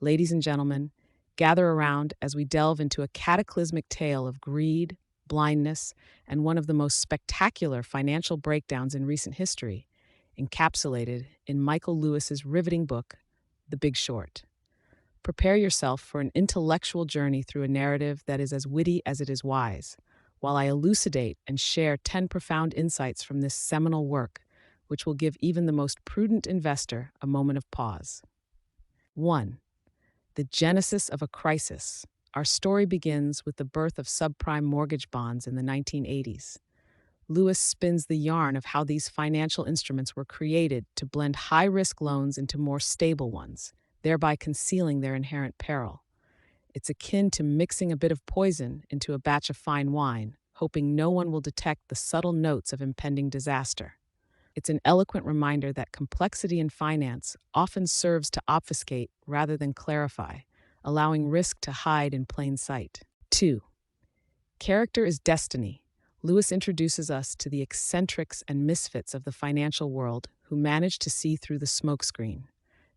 Ladies and gentlemen, gather around as we delve into a cataclysmic tale of greed, blindness, and one of the most spectacular financial breakdowns in recent history, encapsulated in Michael Lewis's riveting book, The Big Short. Prepare yourself for an intellectual journey through a narrative that is as witty as it is wise, while I elucidate and share 10 profound insights from this seminal work, which will give even the most prudent investor a moment of pause. 1. The genesis of a crisis. Our story begins with the birth of subprime mortgage bonds in the 1980s. Lewis spins the yarn of how these financial instruments were created to blend high risk loans into more stable ones, thereby concealing their inherent peril. It's akin to mixing a bit of poison into a batch of fine wine, hoping no one will detect the subtle notes of impending disaster. It's an eloquent reminder that complexity in finance often serves to obfuscate rather than clarify, allowing risk to hide in plain sight. 2. Character is destiny. Lewis introduces us to the eccentrics and misfits of the financial world who manage to see through the smokescreen.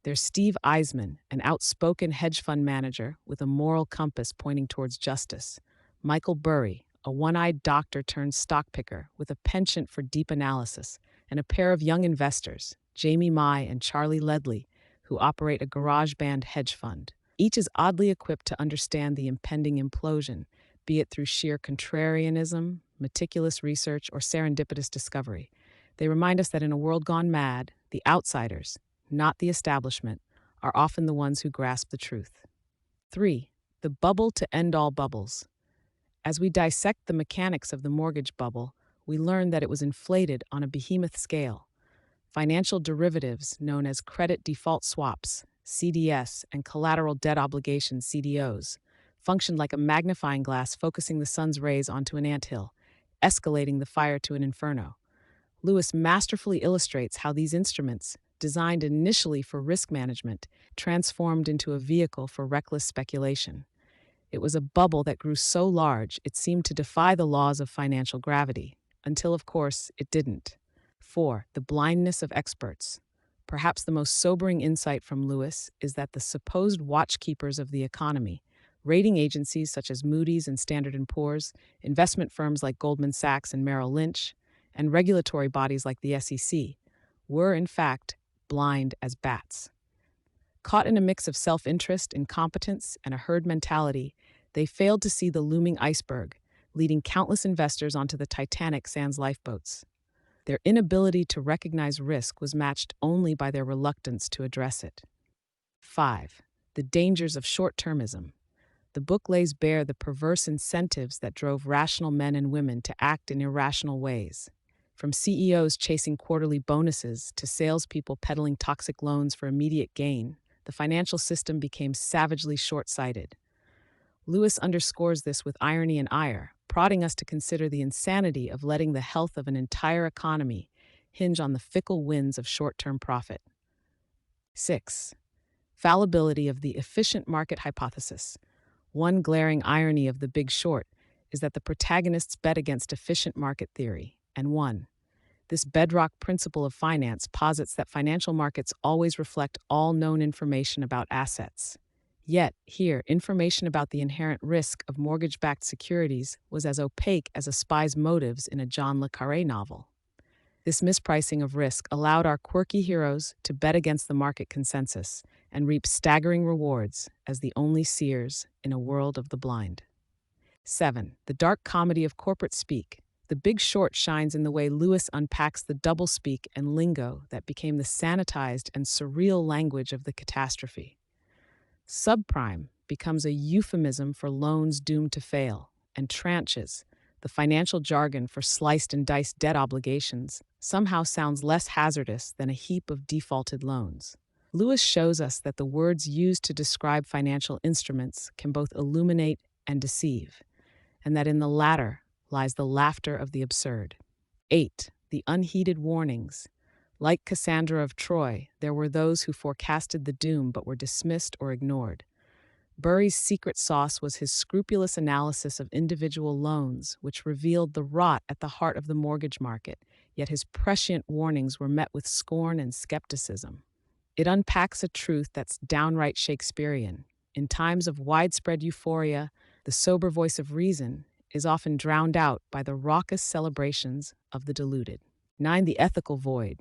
There's Steve Eisman, an outspoken hedge fund manager with a moral compass pointing towards justice. Michael Burry, a one-eyed doctor turned stock picker with a penchant for deep analysis, and a pair of young investors, Jamie Mai and Charlie Ledley, who operate a garage band hedge fund. Each is oddly equipped to understand the impending implosion, be it through sheer contrarianism, meticulous research, or serendipitous discovery. They remind us that in a world gone mad, the outsiders, not the establishment, are often the ones who grasp the truth. 3. The bubble to end all bubbles. As we dissect the mechanics of the mortgage bubble, we learn that it was inflated on a behemoth scale. Financial derivatives, known as credit default swaps, CDS, and collateral debt obligations, CDOs, functioned like a magnifying glass focusing the sun's rays onto an anthill, escalating the fire to an inferno. Lewis masterfully illustrates how these instruments, designed initially for risk management, transformed into a vehicle for reckless speculation. It was a bubble that grew so large it seemed to defy the laws of financial gravity, until, of course, it didn't. 4. The blindness of experts. Perhaps the most sobering insight from Lewis is that the supposed watchkeepers of the economy, rating agencies such as Moody's and Standard & Poor's, investment firms like Goldman Sachs and Merrill Lynch, and regulatory bodies like the SEC, were, in fact, blind as bats. Caught in a mix of self-interest, incompetence, and a herd mentality, they failed to see the looming iceberg, leading countless investors onto the Titanic sans lifeboats. Their inability to recognize risk was matched only by their reluctance to address it. 5. The dangers of short-termism. The book lays bare the perverse incentives that drove rational men and women to act in irrational ways. From CEOs chasing quarterly bonuses to salespeople peddling toxic loans for immediate gain, the financial system became savagely short-sighted. Lewis underscores this with irony and ire, prodding us to consider the insanity of letting the health of an entire economy hinge on the fickle winds of short-term profit. 6. Fallibility of the efficient market hypothesis. One glaring irony of The Big Short is that the protagonists bet against efficient market theory and won. This bedrock principle of finance posits that financial markets always reflect all known information about assets. Yet, here, information about the inherent risk of mortgage-backed securities was as opaque as a spy's motives in a John le Carré novel. This mispricing of risk allowed our quirky heroes to bet against the market consensus and reap staggering rewards as the only seers in a world of the blind. 7. The dark comedy of corporate speak. The Big Short shines in the way Lewis unpacks the doublespeak and lingo that became the sanitized and surreal language of the catastrophe. Subprime becomes a euphemism for loans doomed to fail, and tranches, the financial jargon for sliced and diced debt obligations, somehow sounds less hazardous than a heap of defaulted loans. Lewis shows us that the words used to describe financial instruments can both illuminate and deceive, and that in the latter lies the laughter of the absurd. 8. The unheeded warnings. Like Cassandra of Troy, there were those who forecasted the doom but were dismissed or ignored. Burry's secret sauce was his scrupulous analysis of individual loans, which revealed the rot at the heart of the mortgage market, yet his prescient warnings were met with scorn and skepticism. It unpacks a truth that's downright Shakespearean. In times of widespread euphoria, the sober voice of reason is often drowned out by the raucous celebrations of the deluded. 9. The ethical void.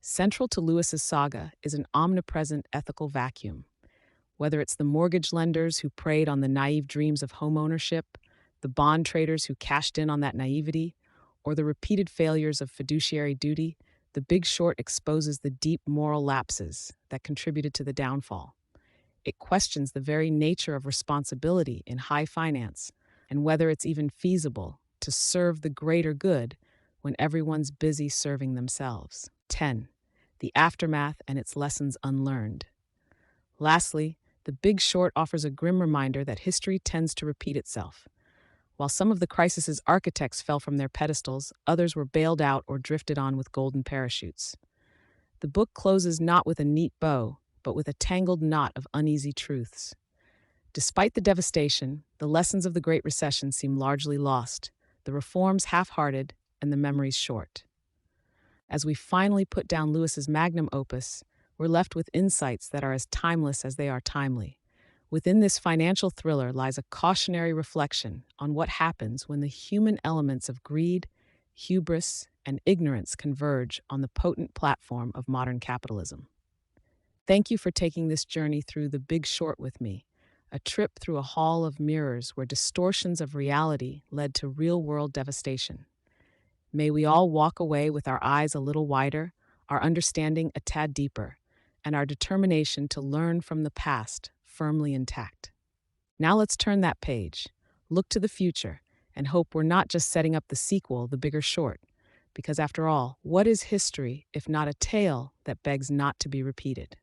Central to Lewis's saga is an omnipresent ethical vacuum. Whether it's the mortgage lenders who preyed on the naive dreams of homeownership, the bond traders who cashed in on that naivety, or the repeated failures of fiduciary duty, The Big Short exposes the deep moral lapses that contributed to the downfall. It questions the very nature of responsibility in high finance and whether it's even feasible to serve the greater good when everyone's busy serving themselves. 10. The aftermath and its lessons unlearned. Lastly, The Big Short offers a grim reminder that history tends to repeat itself. While some of the crisis's architects fell from their pedestals, others were bailed out or drifted on with golden parachutes. The book closes not with a neat bow, but with a tangled knot of uneasy truths. Despite the devastation, the lessons of the Great Recession seem largely lost, the reforms half-hearted, and the memories short. As we finally put down Lewis's magnum opus, we're left with insights that are as timeless as they are timely. Within this financial thriller lies a cautionary reflection on what happens when the human elements of greed, hubris, and ignorance converge on the potent platform of modern capitalism. Thank you for taking this journey through The Big Short with me, a trip through a hall of mirrors where distortions of reality led to real-world devastation. May we all walk away with our eyes a little wider, our understanding a tad deeper, and our determination to learn from the past firmly intact. Now let's turn that page, look to the future, and hope we're not just setting up the sequel, The Bigger Short, because after all, what is history if not a tale that begs not to be repeated?